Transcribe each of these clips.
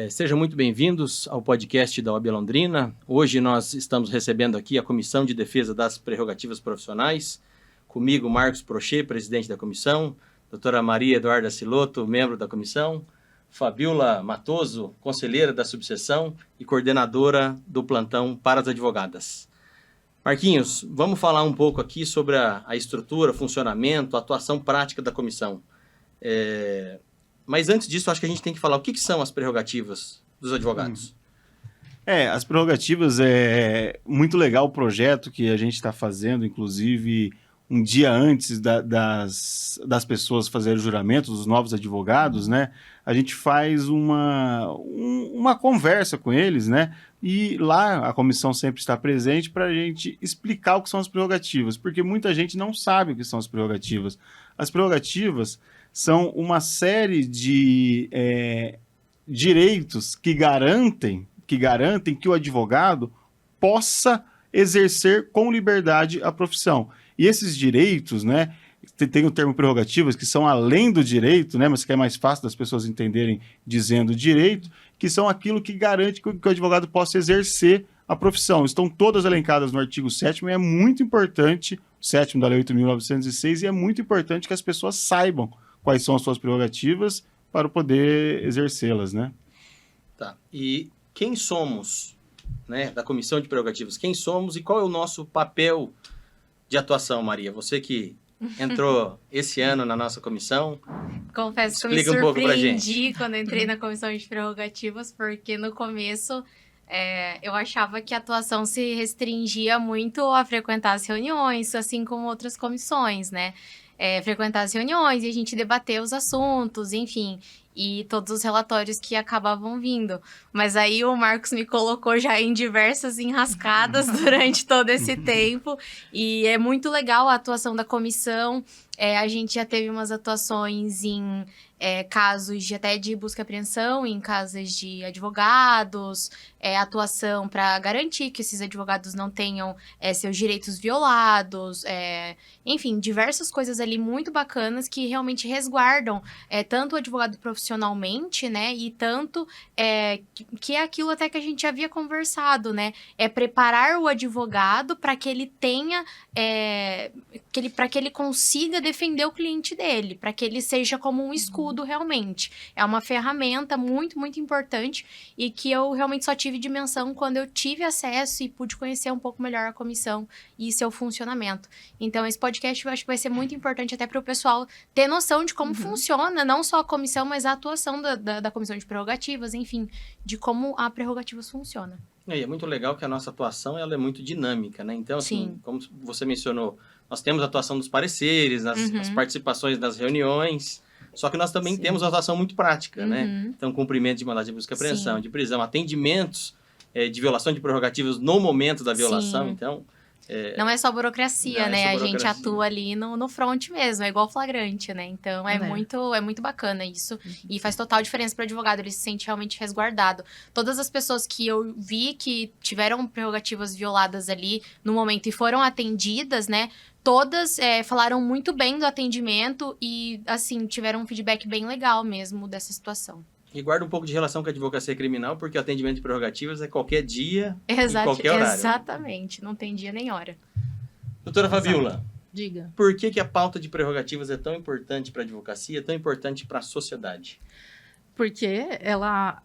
Sejam muito bem-vindos ao podcast da OAB Londrina. Hoje nós estamos recebendo aqui a Comissão de Defesa das Prerrogativas Profissionais. Comigo, Marcos Prochet, presidente da comissão, doutora Maria Eduarda Silotto, membro da comissão, Fabiola Matoso, conselheira da subseção e coordenadora do plantão para as advogadas. Marquinhos, vamos falar um pouco aqui sobre a estrutura, funcionamento, atuação prática da comissão. Mas antes disso, acho que a gente tem que falar o que são as prerrogativas dos advogados. As prerrogativas é muito legal o projeto que a gente está fazendo, inclusive um dia antes das pessoas fazerem o juramento, dos novos advogados, né? A gente faz uma conversa com eles, né? E lá a comissão sempre está presente para a gente explicar o que são as prerrogativas, porque muita gente não sabe o que são as prerrogativas. As prerrogativas são uma série de direitos que garantem que o advogado possa exercer com liberdade a profissão. E esses direitos, né, tem o termo prerrogativas, que são além do direito, né, mas que é mais fácil das pessoas entenderem dizendo direito, que são aquilo que garante que o advogado possa exercer a profissão. Estão todas elencadas no artigo 7º e é muito importante, o 7º da Lei 8.906, e é muito importante que as pessoas saibam quais são as suas prerrogativas para poder exercê-las, né? Tá. E quem somos, né, da Comissão de Prerrogativas? Quem somos e qual é o nosso papel de atuação, Maria? Você que entrou esse ano na nossa comissão. Confesso que eu me surpreendi quando entrei na Comissão de Prerrogativas, porque no começo eu achava que a atuação se restringia muito a frequentar as reuniões, assim como outras comissões, né? Frequentar as reuniões e a gente debater os assuntos, enfim, e todos os relatórios que acabavam vindo. Mas aí o Marcos me colocou já em diversas enrascadas durante todo esse tempo, e é muito legal a atuação da comissão. A gente já teve umas atuações em casos até de busca e apreensão, em casas de advogados, atuação para garantir que esses advogados não tenham seus direitos violados, enfim, diversas coisas ali muito bacanas que realmente resguardam tanto o advogado profissionalmente, né, e tanto que é aquilo até que a gente havia conversado, né, preparar o advogado para que ele tenha, para que ele consiga defender o cliente dele, para que ele seja como um escudo realmente. É uma ferramenta muito, muito importante e que eu realmente só tive dimensão quando eu tive acesso e pude conhecer um pouco melhor a comissão e seu funcionamento. Então, esse podcast eu acho que vai ser muito importante até para o pessoal ter noção de como funciona, não só a comissão, mas a atuação da Comissão de Prerrogativas, enfim, de como a Prerrogativas funciona. É muito legal que a nossa atuação ela é muito dinâmica, né? Então, assim, como você mencionou, nós temos a atuação dos pareceres, as participações nas reuniões, só que nós também temos a atuação muito prática, né? Então, cumprimento de mandado de busca e apreensão, de prisão, atendimentos de violação de prerrogativas no momento da violação, então... Não é só burocracia, né? A gente atua ali no front mesmo, é igual flagrante, né? Então, é muito bacana isso. E faz total diferença para o advogado, ele se sente realmente resguardado. Todas as pessoas que eu vi que tiveram prerrogativas violadas ali no momento e foram atendidas, né? Todas falaram muito bem do atendimento e, assim, tiveram um feedback bem legal mesmo dessa situação. E guarda um pouco de relação com a advocacia criminal, porque o atendimento de prerrogativas é qualquer dia, em qualquer horário. Exatamente, não tem dia nem hora. Doutora Fabiola, diga. Por que a pauta de prerrogativas é tão importante para a advocacia, tão importante para a sociedade? Porque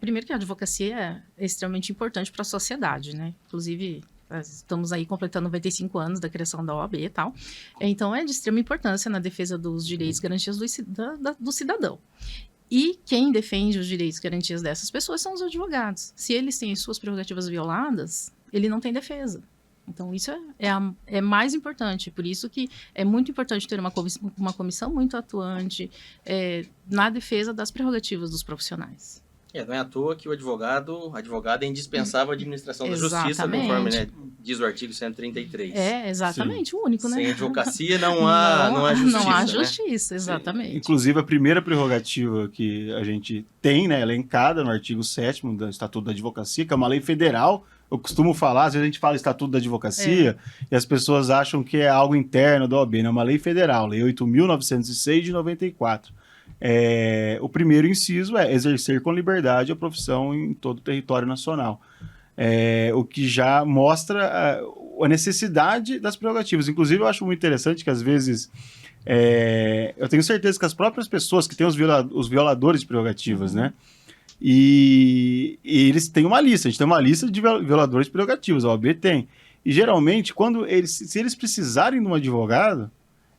primeiro que a advocacia é extremamente importante para a sociedade, né? Inclusive... Estamos aí completando 95 anos da criação da OAB e tal. Então, é de extrema importância na defesa dos direitos e garantias do cidadão. E quem defende os direitos e garantias dessas pessoas são os advogados. Se eles têm as suas prerrogativas violadas, ele não tem defesa. Então, isso é mais importante. Por isso que é muito importante ter uma comissão muito atuante na defesa das prerrogativas dos profissionais. Não é à toa que o advogado é indispensável à administração da justiça, conforme, né, diz o artigo 133. Exatamente, o único, né? Sem advocacia não há justiça. Não há justiça, exatamente. Inclusive, a primeira prerrogativa que a gente tem, né, elencada no artigo 7º do Estatuto da Advocacia, que é uma lei federal. Eu costumo falar, às vezes a gente fala Estatuto da Advocacia e as pessoas acham que é algo interno da OAB, né? É uma lei federal, Lei 8.906 de 94. o primeiro inciso é exercer com liberdade a profissão em todo o território nacional. O que já mostra a necessidade das prerrogativas. Inclusive, eu acho muito interessante que, às vezes, eu tenho certeza que as próprias pessoas que têm os violadores de prerrogativas, né? E eles têm uma lista, a gente tem uma lista de violadores de prerrogativas, a OAB tem. E, geralmente, se eles precisarem de um advogado,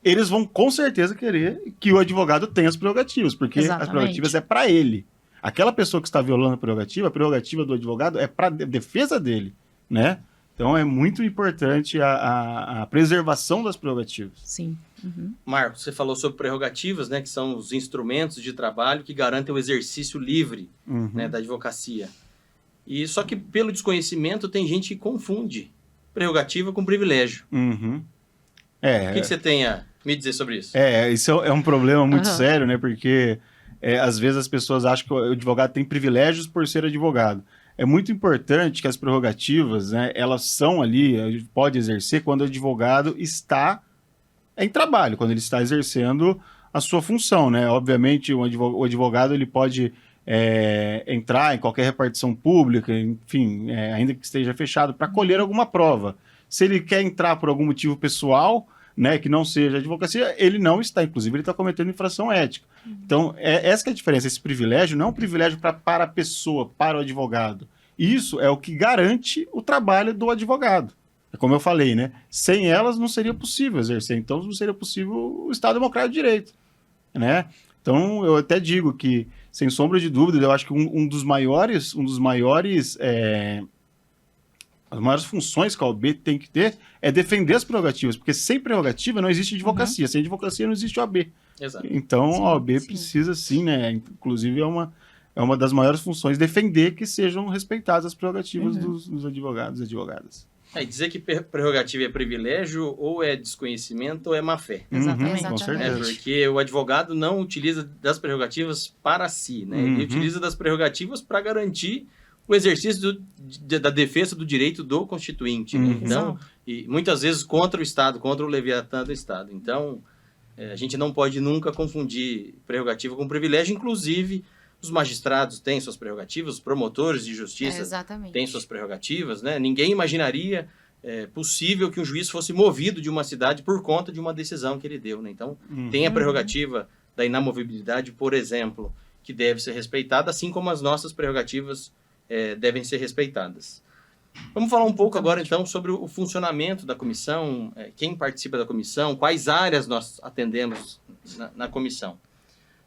eles vão, com certeza, querer que o advogado tenha as prerrogativas, porque as prerrogativas é para ele. Aquela pessoa que está violando a prerrogativa do advogado é para defesa dele, né? Então, é muito importante a preservação das prerrogativas. Sim. Uhum. Marcos, você falou sobre prerrogativas, né, que são os instrumentos de trabalho que garantem o exercício livre, né, da advocacia. E só que, pelo desconhecimento, tem gente que confunde prerrogativa com privilégio. Uhum. O que você tem a me dizer sobre isso? Isso é um problema muito sério, né? Porque às vezes as pessoas acham que o advogado tem privilégios por ser advogado. É muito importante que as prerrogativas, né, elas são ali, a gente pode exercer quando o advogado está em trabalho, quando ele está exercendo a sua função, né? Obviamente, o advogado ele pode entrar em qualquer repartição pública, enfim, ainda que esteja fechado, para colher alguma prova. Se ele quer entrar por algum motivo pessoal, né, que não seja advocacia, ele não está, inclusive ele está cometendo infração ética. Então, essa que é a diferença, esse privilégio não é um privilégio para a pessoa, para o advogado. Isso é o que garante o trabalho do advogado. Como eu falei, né, sem elas não seria possível exercer, então não seria possível o Estado Democrático de Direito, né? Então, eu até digo que, sem sombra de dúvida, eu acho que as maiores funções que a OAB tem que ter é defender as prerrogativas, porque sem prerrogativa não existe advocacia, sem advocacia não existe OAB. Exato. Então, a OAB precisa sim, né? Inclusive, é uma das maiores funções defender que sejam respeitadas as prerrogativas dos advogados e advogadas. Dizer que prerrogativa é privilégio, ou é desconhecimento, ou é má-fé. Exatamente. Com certeza. Porque o advogado não utiliza das prerrogativas para si, né? Ele utiliza das prerrogativas para garantir o exercício da defesa do direito do constituinte. Né? Então, e muitas vezes contra o Estado, contra o leviatã do Estado. Então, a gente não pode nunca confundir prerrogativa com privilégio. Inclusive, os magistrados têm suas prerrogativas, os promotores de justiça têm suas prerrogativas. Né? Ninguém imaginaria possível que um juiz fosse movido de uma cidade por conta de uma decisão que ele deu. Né? Então, tem a prerrogativa da inamovibilidade, por exemplo, que deve ser respeitada, assim como as nossas prerrogativas devem ser respeitadas. Vamos falar um pouco agora, então, sobre o funcionamento da comissão, quem participa da comissão, quais áreas nós atendemos na comissão.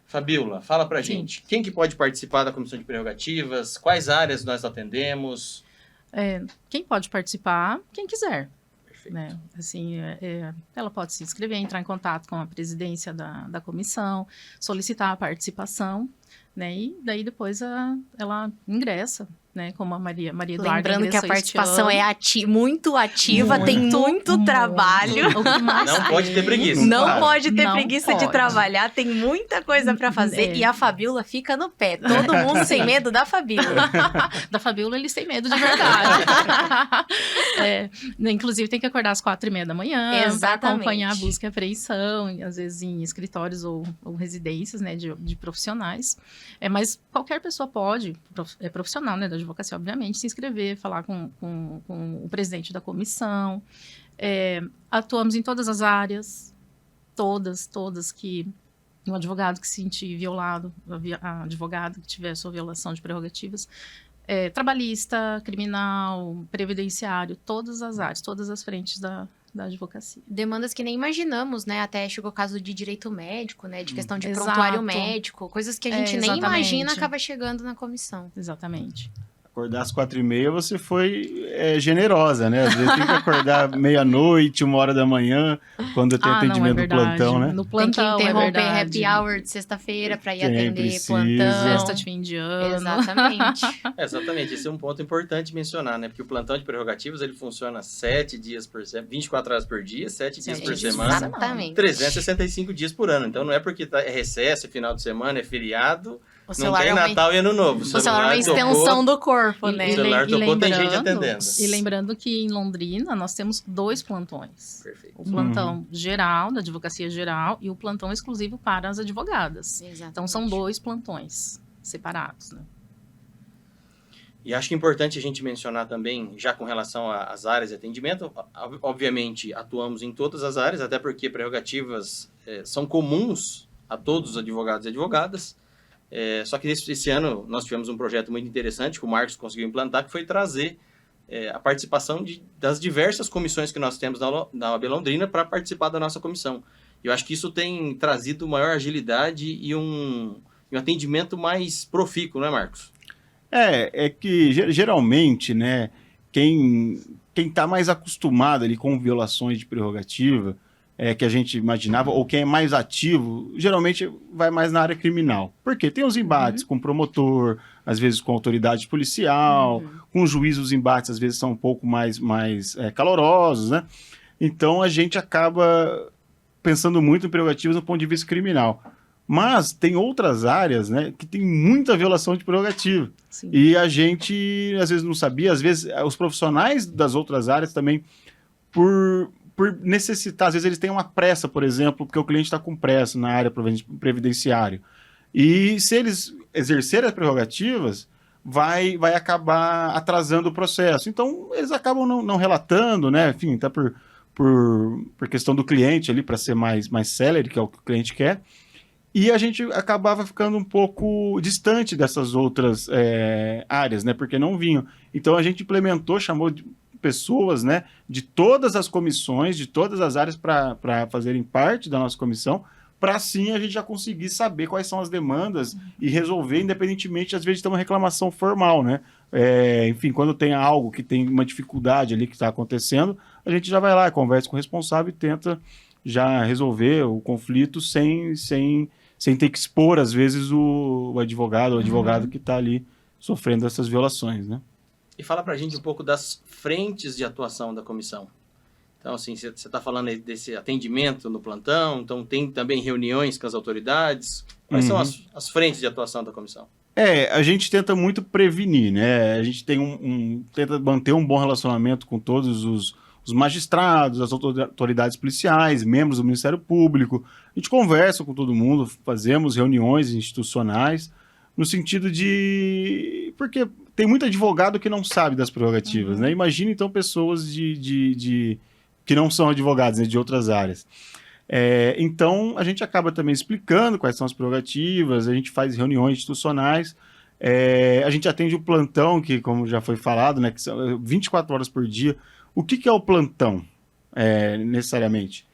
Fabíola, fala pra gente, quem que pode participar da comissão de prerrogativas, quais áreas nós atendemos? Quem pode participar? Quem quiser. Perfeito. Né? Assim, ela pode se inscrever, entrar em contato com a presidência da comissão, solicitar a participação, né? E daí depois ela ingressa, né? Como a Maria Eduarda. Lembrando que a participação é muito ativa, tem muito trabalho. Não pode ter preguiça. Não pode ter preguiça de trabalhar, tem muita coisa para fazer. E a Fabíola fica no pé. Todo mundo sem medo da Fabíola. Da Fabíola eles têm medo de verdade. Inclusive tem que acordar às 4h30 da manhã para acompanhar a busca e apreensão, às vezes em escritórios ou residências, né, de profissionais. Mas qualquer pessoa pode, profissional, né, da advocacia, obviamente, se inscrever, falar com o presidente da comissão. Atuamos em todas as áreas, todas que um advogado que se sentir violado, a advogada que tiver sua violação de prerrogativas, trabalhista, criminal, previdenciário, todas as áreas, todas as frentes da advocacia. Demandas que nem imaginamos, né? Até chegou o caso de direito médico, né? De questão de prontuário médico, coisas que a gente nem imagina acaba chegando na comissão. Exatamente. Acordar às 4h30, você foi generosa, né? Às vezes tem que acordar meia-noite, 1h da manhã, quando tem atendimento no plantão, né? No plantão, tem que interromper happy hour de sexta-feira para ir atender plantão. Festa de fim de ano. Exatamente. Exatamente, esse é um ponto importante mencionar, né? Porque o plantão de prerrogativas, ele funciona 7 dias por semana, 24 horas por dia, 7 dias por semana, exatamente. 365 dias por ano. Então, não é porque é recesso, é final de semana, é feriado, O Não celular tem Natal e Ano Novo. O celular é uma extensão do corpo, né? O celular tocou, tem gente atendendo. E lembrando que em Londrina nós temos 2 plantões. Perfeito. O plantão geral, da Advocacia Geral, e o plantão exclusivo para as advogadas. Exatamente. Então, são 2 plantões separados, né? E acho que é importante a gente mencionar também, já com relação às áreas de atendimento, obviamente atuamos em todas as áreas, até porque prerrogativas são comuns a todos os advogados e advogadas. Só que esse ano nós tivemos um projeto muito interessante que o Marcos conseguiu implantar, que foi trazer a participação das diversas comissões que nós temos na OAB Londrina para participar da nossa comissão. Eu acho que isso tem trazido maior agilidade e um atendimento mais profícuo, não é, Marcos? É que geralmente, né, quem está mais acostumado ali com violações de prerrogativa, que a gente imaginava, ou quem é mais ativo, geralmente vai mais na área criminal. Porque tem os embates com promotor, às vezes com autoridade policial, com juiz os embates às vezes são um pouco mais calorosos, né? Então a gente acaba pensando muito em prerrogativas no ponto de vista criminal. Mas tem outras áreas, né, que tem muita violação de prerrogativa. Sim. E a gente, às vezes, não sabia, às vezes, os profissionais das outras áreas também, por necessitar, às vezes eles têm uma pressa, por exemplo, porque o cliente está com pressa na área previdenciária. E se eles exercerem as prerrogativas, vai acabar atrasando o processo. Então, eles acabam não relatando, né, enfim, até por questão do cliente ali, para ser mais célere, que é o que o cliente quer. E a gente acabava ficando um pouco distante dessas outras áreas, né? Porque não vinham. Então a gente implementou, chamou de pessoas, né, de todas as comissões, de todas as áreas para fazerem parte da nossa comissão, para assim a gente já conseguir saber quais são as demandas e resolver, independentemente, às vezes, de ter uma reclamação formal, né? Enfim, quando tem algo que tem uma dificuldade ali que está acontecendo, a gente já vai lá, conversa com o responsável e tenta já resolver o conflito sem ter que expor, às vezes, o advogado ou advogado que está ali sofrendo essas violações, né? E fala pra gente um pouco das frentes de atuação da comissão. Então, assim, você está falando aí desse atendimento no plantão, então tem também reuniões com as autoridades. Quais são as frentes de atuação da comissão? A gente tenta muito prevenir, né? A gente tem tenta manter um bom relacionamento com todos os magistrados, as autoridades policiais, membros do Ministério Público. A gente conversa com todo mundo, fazemos reuniões institucionais, no sentido de... Porque tem muito advogado que não sabe das prerrogativas, né? Imagina, então, pessoas que não são advogados, né, de outras áreas. Então, a gente acaba também explicando quais são as prerrogativas, a gente faz reuniões institucionais, a gente atende o plantão, que, como já foi falado, né, que são 24 horas por dia. O que é o plantão, necessariamente?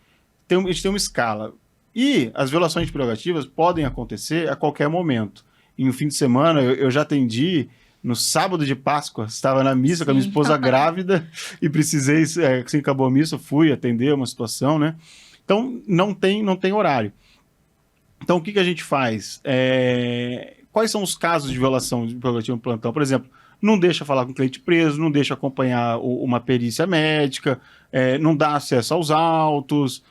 A gente tem uma escala. E as violações de prerrogativas podem acontecer a qualquer momento. Em um fim de semana, eu já atendi no sábado de Páscoa, estava na missa com a minha esposa grávida e precisei, assim acabou a missa, fui atender uma situação, né? Então, não tem horário. Então, o que a gente faz? Quais são os casos de violação de prerrogativa no plantão? Por exemplo, não deixa falar com o cliente preso, não deixa acompanhar uma perícia médica, não dá acesso aos autos,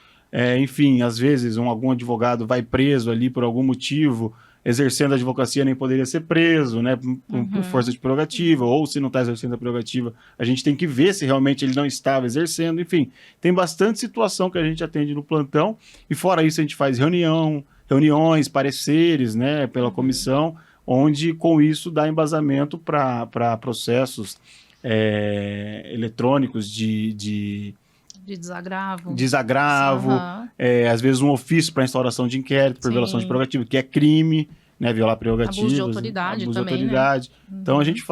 enfim, às vezes algum advogado vai preso ali por algum motivo, exercendo a advocacia nem poderia ser preso, né, por força de prerrogativa, ou se não está exercendo a prerrogativa, a gente tem que ver se realmente ele não estava exercendo, enfim, tem bastante situação que a gente atende no plantão, e fora isso a gente faz reuniões, pareceres, né, pela comissão, onde com isso dá embasamento para processos eletrônicos de desagravo, às vezes um ofício para instauração de inquérito por violação de prerrogativa, que é crime, né, violar prerrogativas. Abuso de autoridade abuso também, de autoridade. né? Então a gente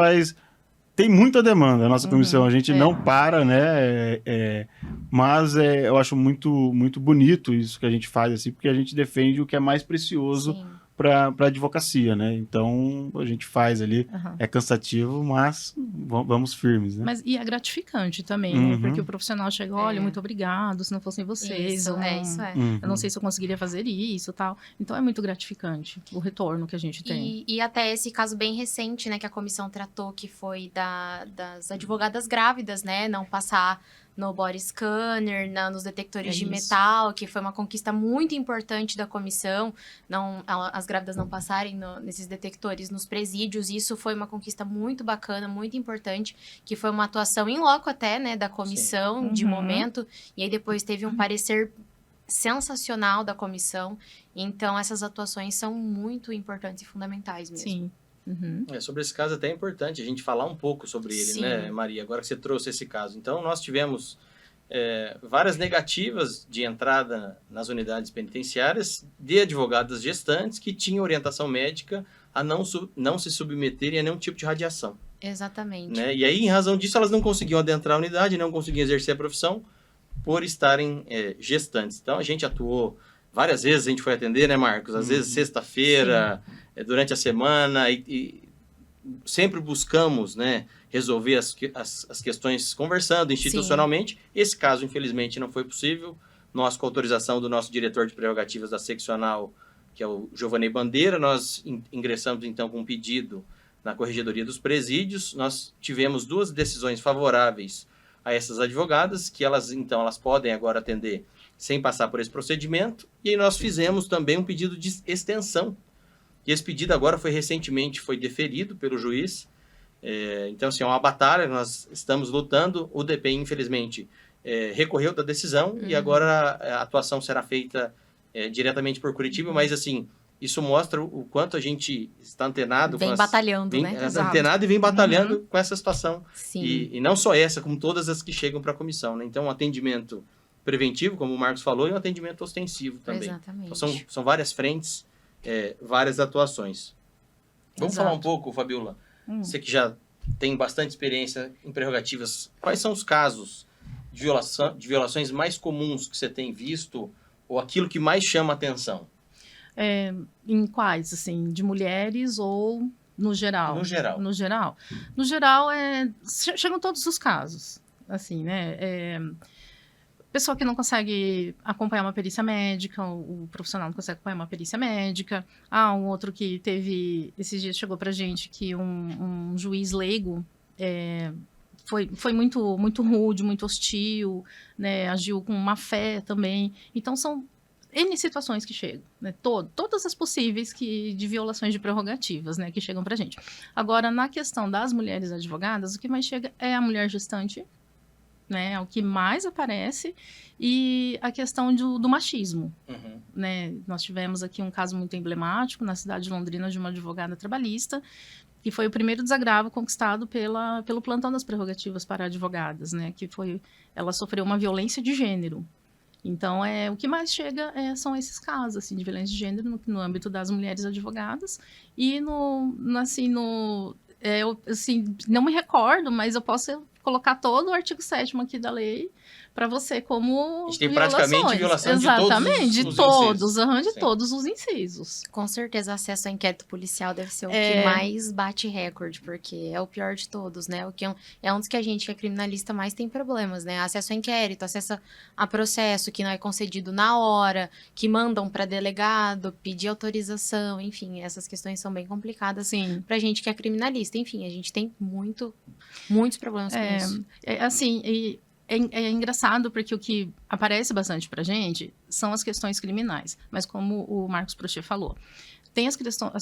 tem muita demanda a nossa comissão, a gente não para, né, mas eu acho muito, muito bonito isso que a gente faz, assim, porque a gente defende o que é mais precioso para a advocacia, né? Então a gente faz ali, é cansativo, mas vamos firmes, né? Mas e é gratificante também, né? Porque o profissional chega, olha, muito obrigado, se não fossem vocês, isso eu não sei se eu conseguiria fazer isso, tal. Então é muito gratificante o retorno que a gente tem. E até esse caso bem recente, né, que a comissão tratou, que foi das advogadas grávidas, né, não passar no body scanner, nos detectores de metal, que foi uma conquista muito importante da comissão, as grávidas não passarem nesses detectores nos presídios. Isso foi uma conquista muito bacana, muito importante, que foi uma atuação em loco até, né, da comissão, de momento, e aí depois teve um parecer sensacional da comissão. Então, essas atuações são muito importantes e fundamentais mesmo. Sim. Sobre esse caso até é importante a gente falar um pouco sobre ele, Sim. né, Maria? Agora que você trouxe esse caso. Então, nós tivemos várias negativas de entrada nas unidades penitenciárias de advogadas gestantes que tinham orientação médica a não se submeterem a nenhum tipo de radiação. Exatamente. Né? E aí, em razão disso, elas não conseguiam adentrar a unidade, não conseguiam exercer a profissão por estarem gestantes. Então, a gente atuou várias vezes, a gente foi atender, né, Marcos? Às vezes, sexta-feira, durante a semana, e sempre buscamos, né, resolver as questões conversando institucionalmente. Sim. Esse caso, infelizmente, não foi possível. Nós, com autorização do nosso diretor de prerrogativas da seccional, que é o Giovanni Bandeira, nós ingressamos, então, com um pedido na Corregedoria dos Presídios. Nós tivemos 2 decisões favoráveis a essas advogadas, que elas podem agora atender sem passar por esse procedimento. E aí nós fizemos também um pedido de extensão. E esse pedido agora recentemente foi deferido pelo juiz. Então, assim, é uma batalha, nós estamos lutando. O DPI, infelizmente, recorreu da decisão e agora a atuação será feita diretamente por Curitiba, mas, assim, isso mostra o quanto a gente está antenado. Vem batalhando, né? Antenado e vem batalhando com essa situação. Sim. E não só essa, como todas as que chegam para a comissão, né? Então, um atendimento preventivo, como o Marcos falou, e um atendimento ostensivo também. Exatamente. Então, são várias frentes, várias atuações. Vamos falar um pouco, Fabiola, você que já tem bastante experiência em prerrogativas, quais são os casos de violações mais comuns que você tem visto, ou aquilo que mais chama a atenção? Em quais, assim, de mulheres ou no geral? No geral. No geral. No geral, chegam todos os casos, assim, né? Pessoa que não consegue acompanhar uma perícia médica, o profissional não consegue acompanhar uma perícia médica. Um outro que esses dias chegou pra gente que um juiz leigo foi muito, muito rude, muito hostil, né? Agiu com má fé também. Então, são N situações que chegam, né? Todas as possíveis de violações de prerrogativas, né? Que chegam pra gente. Agora, na questão das mulheres advogadas, o que mais chega é a mulher gestante, né? É o que mais aparece, e a questão do machismo, né? Nós tivemos aqui um caso muito emblemático na cidade de Londrina de uma advogada trabalhista, que foi o primeiro desagravo conquistado pelo plantão das prerrogativas para advogadas, né? Ela sofreu uma violência de gênero. Então, o que mais chega são esses casos, assim, de violência de gênero no âmbito das mulheres advogadas. E eu, assim, não me recordo, mas eu posso colocar todo o artigo 7º aqui da lei para você como a gente tem praticamente violação de todos os incisos. Com certeza, acesso ao inquérito policial deve ser o que mais bate recorde, porque é o pior de todos, né? É um dos que a gente, que é criminalista, mais tem problemas, né? Acesso ao inquérito, acesso a processo que não é concedido na hora, que mandam para delegado, pedir autorização, enfim, essas questões são bem complicadas pra gente que é criminalista. Enfim, a gente tem muitos problemas com isso. Assim, é engraçado porque o que aparece bastante pra gente são as questões criminais. Mas como o Marcos Prochet falou, tem as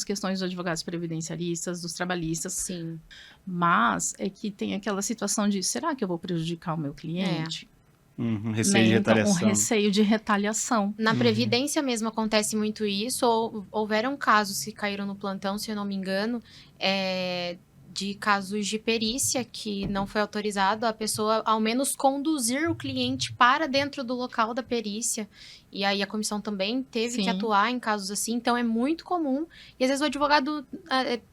questões dos advogados previdenciaristas, dos trabalhistas. Sim. Mas é que tem aquela situação de, será que eu vou prejudicar o meu cliente? Receio de retaliação. Então, um receio de retaliação. Na Previdência mesmo acontece muito isso. Houveram casos que caíram no plantão, se eu não me engano, de casos de perícia que não foi autorizado a pessoa, ao menos, conduzir o cliente para dentro do local da perícia. E aí a comissão também teve que atuar em casos assim. Então, é muito comum. E, às vezes, o advogado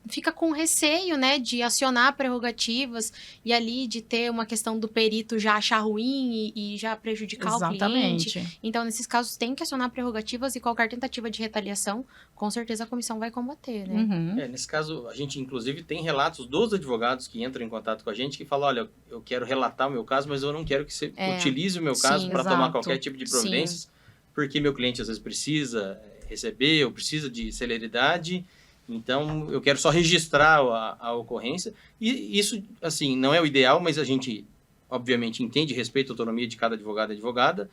fica com receio, né, de acionar prerrogativas e ali de ter uma questão do perito já achar ruim e já prejudicar o cliente. Então, nesses casos, tem que acionar prerrogativas e qualquer tentativa de retaliação, com certeza a comissão vai combater, né? Nesse caso, a gente, inclusive, tem relatos dos advogados que entram em contato com a gente que falam, olha, eu quero relatar o meu caso, mas eu não quero que você utilize o meu caso para tomar qualquer tipo de providências, porque meu cliente às vezes precisa receber ou precisa de celeridade, então eu quero só registrar a ocorrência. E isso, assim, não é o ideal, mas a gente obviamente, entende e respeita a autonomia de cada advogado e advogada,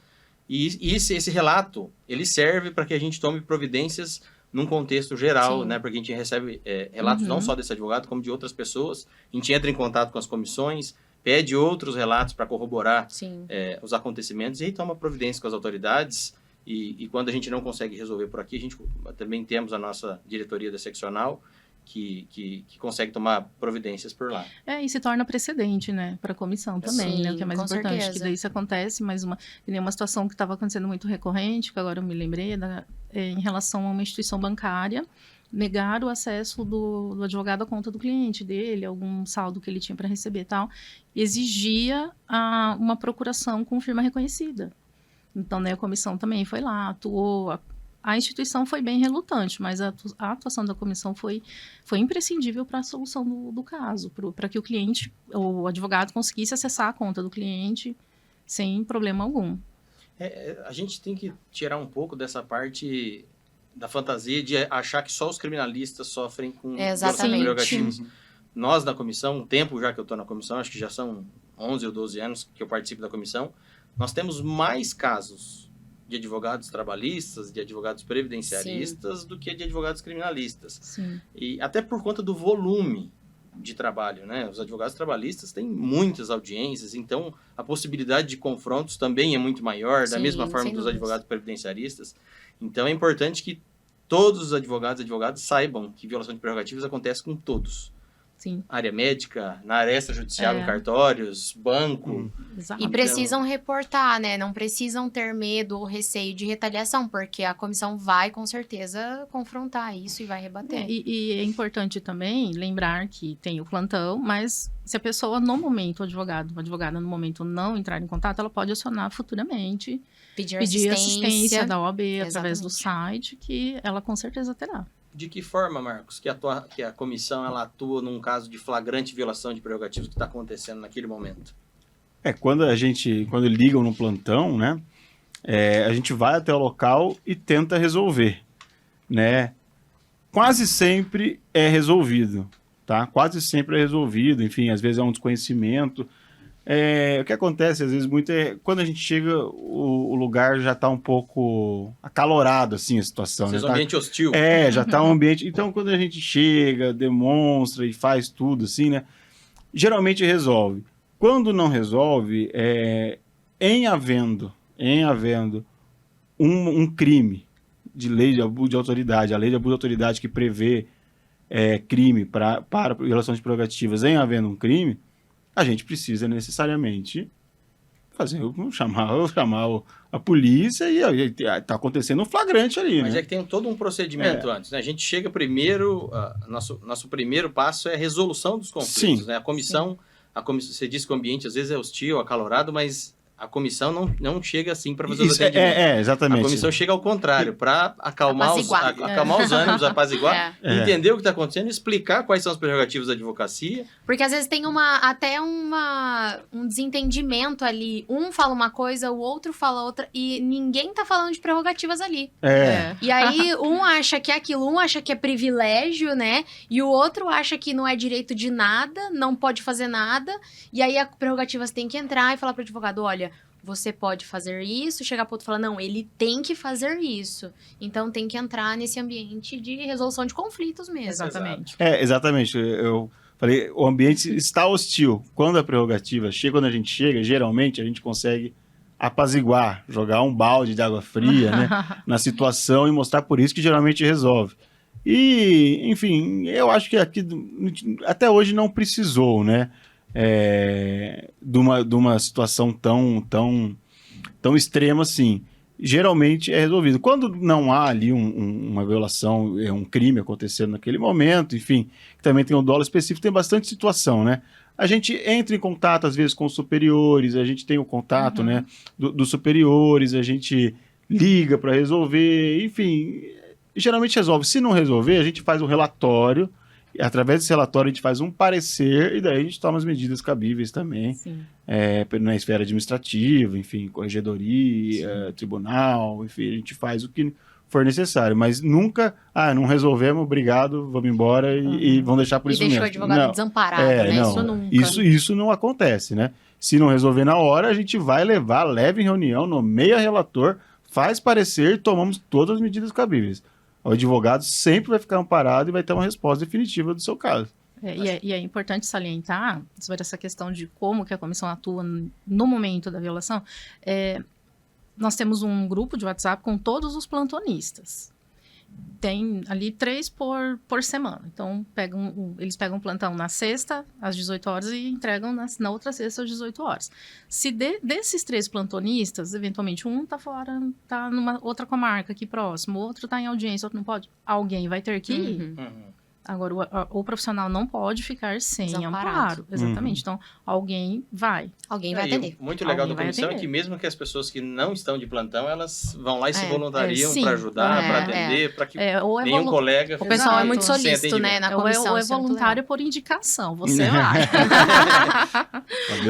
e esse relato, ele serve para que a gente tome providências num contexto geral, né? Porque a gente recebe relatos não só desse advogado, como de outras pessoas. A gente entra em contato com as comissões, pede outros relatos para corroborar os acontecimentos e aí toma providência com as autoridades. E quando a gente não consegue resolver por aqui, a gente também temos a nossa diretoria da seccional, que consegue tomar providências por lá. E se torna precedente, né, para a comissão também, né, o que é mais importante, certeza. que daí isso acontece, mas uma situação que estava acontecendo muito recorrente, que agora eu me lembrei, em relação a uma instituição bancária, negar o acesso do advogado à conta do cliente dele, algum saldo que ele tinha para receber e tal, exigia uma procuração com firma reconhecida. Então, né, a comissão também foi lá, atuou. A instituição foi bem relutante, mas a atuação da comissão foi imprescindível para a solução do caso, para que o cliente, o advogado, conseguisse acessar a conta do cliente sem problema algum. A gente tem que tirar um pouco dessa parte da fantasia de achar que só os criminalistas sofrem com violação de prerrogativas. Nós, da comissão, um tempo já que eu estou na comissão, acho que já são 11 ou 12 anos que eu participo da comissão, nós temos mais casos de advogados trabalhistas, de advogados previdenciaristas, do que de advogados criminalistas. Sim. E até por conta do volume de trabalho, né? Os advogados trabalhistas têm muitas audiências, então a possibilidade de confrontos também é muito maior, da mesma forma que os advogados previdenciaristas. Então é importante que todos os advogados e advogadas saibam que violação de prerrogativas acontece com todos. Sim. Área médica, na área extrajudicial, em cartórios, banco. E precisam reportar, né? Não precisam ter medo ou receio de retaliação, porque a comissão vai, com certeza, confrontar isso e vai rebater. E é importante também lembrar que tem o plantão, mas se a pessoa, no momento, a advogada, no momento, não entrar em contato, ela pode acionar futuramente, pedir assistência da OAB através do site, que ela com certeza terá. De que forma, Marcos, que a comissão ela atua num caso de flagrante violação de prerrogativas que está acontecendo naquele momento? Quando ligam no plantão, né, a gente vai até o local e tenta resolver, né? Quase sempre é resolvido, tá? Quase sempre é resolvido, enfim, às vezes é um desconhecimento. O que acontece, às vezes, muito quando a gente chega, o lugar já está um pouco acalorado, assim, a situação. Às vezes um ambiente hostil. Já está um ambiente... Então, quando a gente chega, demonstra e faz tudo, assim, né? Geralmente resolve. Quando não resolve, em havendo um crime de lei de abuso de autoridade, a lei de abuso de autoridade que prevê crime para violação de prerrogativas, em havendo um crime, a gente precisa necessariamente chamar a polícia e está acontecendo um flagrante ali, Mas né? é que tem todo um procedimento antes, né? A gente chega primeiro, nosso primeiro passo é a resolução dos conflitos, né? A comissão, você disse que o ambiente às vezes é hostil, acalorado, mas a comissão não chega assim para fazer os atendimentos. Exatamente. A comissão chega ao contrário, para acalmar os ânimos, apaziguar, entender o que está acontecendo e explicar quais são as prerrogativas da advocacia. Porque às vezes tem um desentendimento ali. Um fala uma coisa, o outro fala outra, e ninguém tá falando de prerrogativas ali. E aí, um acha que é aquilo, um acha que é privilégio, né? E o outro acha que não é direito de nada, não pode fazer nada. E aí, a prerrogativas tem que entrar e falar pro advogado, olha, você pode fazer isso, chegar pro outro e falar, não, ele tem que fazer isso. Então, tem que entrar nesse ambiente de resolução de conflitos mesmo. Exatamente. Exatamente. Eu falei, o ambiente está hostil. Quando a prerrogativa chega, quando a gente chega, geralmente a gente consegue apaziguar, jogar um balde de água fria, né, na situação e mostrar por isso que geralmente resolve. E, enfim, eu acho que aqui até hoje não precisou, né, de uma situação tão extrema assim. Geralmente é resolvido. Quando não há ali uma violação, um crime acontecendo naquele momento, enfim, que também tem um dolo específico, tem bastante situação, né? A gente entra em contato, às vezes, com os superiores, a gente tem o contato, né, dos superiores, a gente liga para resolver, enfim, geralmente resolve. Se não resolver, a gente faz um relatório, e através desse relatório a gente faz um parecer, e daí a gente toma as medidas cabíveis também, na esfera administrativa, enfim, corregedoria, tribunal, enfim, a gente faz o que for necessário, mas nunca, não resolvemos, obrigado, vamos embora e vamos deixar por isso mesmo. E deixou o advogado desamparado, né? Não, isso nunca. Isso não acontece, né? Se não resolver na hora, a gente vai leva em reunião, nomeia relator, faz parecer e tomamos todas as medidas cabíveis. O advogado sempre vai ficar amparado e vai ter uma resposta definitiva do seu caso. E é importante salientar sobre essa questão de como que a comissão atua no momento da violação. Nós temos um grupo de WhatsApp com todos os plantonistas. Tem ali 3 por semana. Então, eles pegam um plantão na sexta, às 18 horas, e entregam na outra sexta, às 18 horas. Se desses 3 plantonistas, eventualmente, um está fora, está numa outra comarca aqui próximo, outro está em audiência, outro não pode, alguém vai ter que ir. Agora, o profissional não pode ficar sem amparo. Exatamente. Então, alguém vai. Alguém vai atender. Muito legal da comissão é que mesmo que as pessoas que não estão de plantão, elas vão lá e se voluntariam para ajudar, para atender, para que nenhum colega... O pessoal é muito solícito, né, na comissão. Ou é voluntário por indicação, você vai.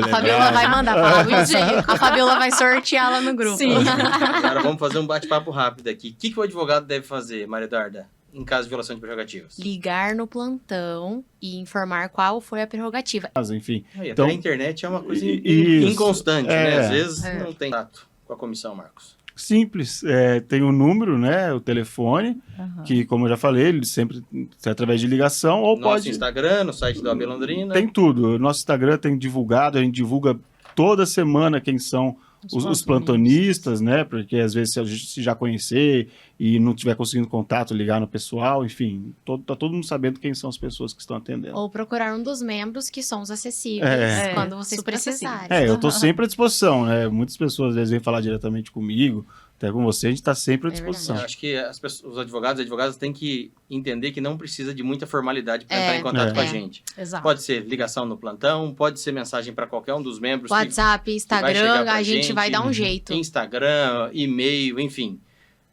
A Fabiola vai mandar falar bonitinho. A Fabiola vai sortear lá no grupo. Sim. Agora vamos fazer um bate-papo rápido aqui. O que o advogado deve fazer, Maria Eduarda, em caso de violação de prerrogativas? Ligar no plantão e informar qual foi a prerrogativa. Mas, enfim. Então, a internet é uma coisa inconstante, né? Às vezes não tem contato com a comissão, Marcos. Simples. Tem o número, né? O telefone, que, como eu já falei, ele sempre é através de ligação ou Nosso Instagram, no site da OAB Londrina. Tem tudo. O nosso Instagram tem divulgado, a gente divulga toda semana quem são os plantonistas, né? Porque às vezes se a gente já conhecer e não tiver conseguindo contato, ligar no pessoal, enfim, tá todo mundo sabendo quem são as pessoas que estão atendendo. Ou procurar um dos membros que são os acessíveis quando vocês precisarem. Eu estou sempre à disposição, né? Muitas pessoas às vezes vêm falar diretamente comigo, até com você, a gente está sempre à disposição. Eu acho que os advogados e advogadas têm que entender que não precisa de muita formalidade para entrar em contato com a gente. Exato. Pode ser ligação no plantão, pode ser mensagem para qualquer um dos membros. WhatsApp, Instagram, a gente vai dar um jeito. Instagram, e-mail, enfim.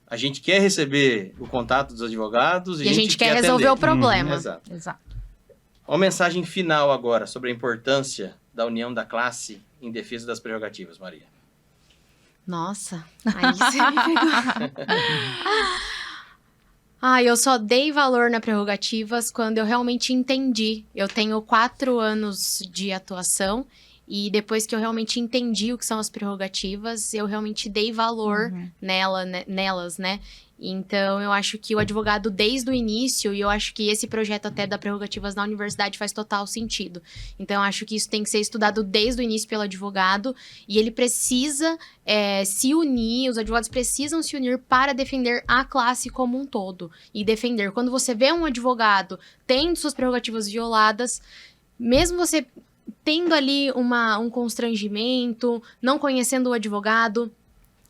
A gente quer receber o contato dos advogados e a gente quer resolver o problema. Exato. Uma mensagem final agora sobre a importância da união da classe em defesa das prerrogativas, Maria. Nossa, aí você me pegou. Eu só dei valor nas prerrogativas quando eu realmente entendi. Eu tenho 4 anos de atuação e depois que eu realmente entendi o que são as prerrogativas, eu realmente dei valor nelas, né? Então, eu acho que o advogado, desde o início, e eu acho que esse projeto até da prerrogativas na universidade faz total sentido. Então, eu acho que isso tem que ser estudado desde o início pelo advogado, e ele precisa se unir, os advogados precisam se unir para defender a classe como um todo. E defender, quando você vê um advogado tendo suas prerrogativas violadas, mesmo você tendo ali um constrangimento, não conhecendo o advogado,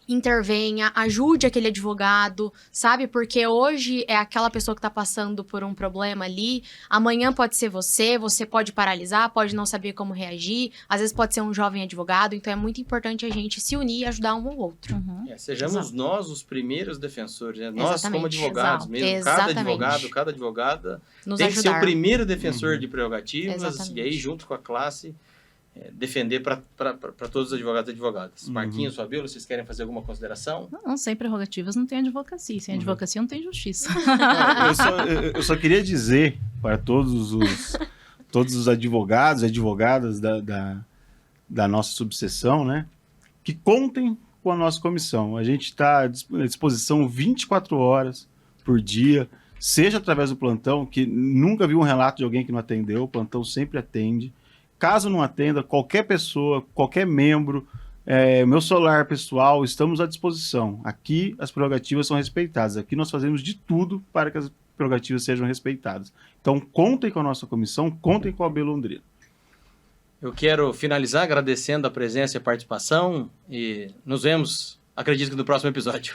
intervenha, ajude aquele advogado, sabe? Porque hoje é aquela pessoa que tá passando por um problema ali, amanhã pode ser você pode paralisar, pode não saber como reagir, às vezes pode ser um jovem advogado, então é muito importante a gente se unir e ajudar um ao outro. Sejamos nós os primeiros defensores, né? Nós como advogados mesmo, cada advogada nos tem ajudar. que ser o primeiro defensor de prerrogativas, e aí junto com a classe defender para todos os advogados e advogadas. Marquinhos, Fabiola, vocês querem fazer alguma consideração? Não, sem prerrogativas não tem advocacia. Sem advocacia não tem justiça. Eu só queria dizer para todos os advogados e advogadas da nossa subseção, né, que contem com a nossa comissão. A gente está à disposição 24 horas por dia, seja através do plantão, que nunca vi um relato de alguém que não atendeu, o plantão sempre atende. Caso não atenda, qualquer pessoa, qualquer membro, meu celular pessoal, estamos à disposição. Aqui as prerrogativas são respeitadas. Aqui nós fazemos de tudo para que as prerrogativas sejam respeitadas. Então, contem com a nossa comissão, contem com a OAB Londrina. Eu quero finalizar agradecendo a presença e a participação e nos vemos, acredito que no próximo episódio.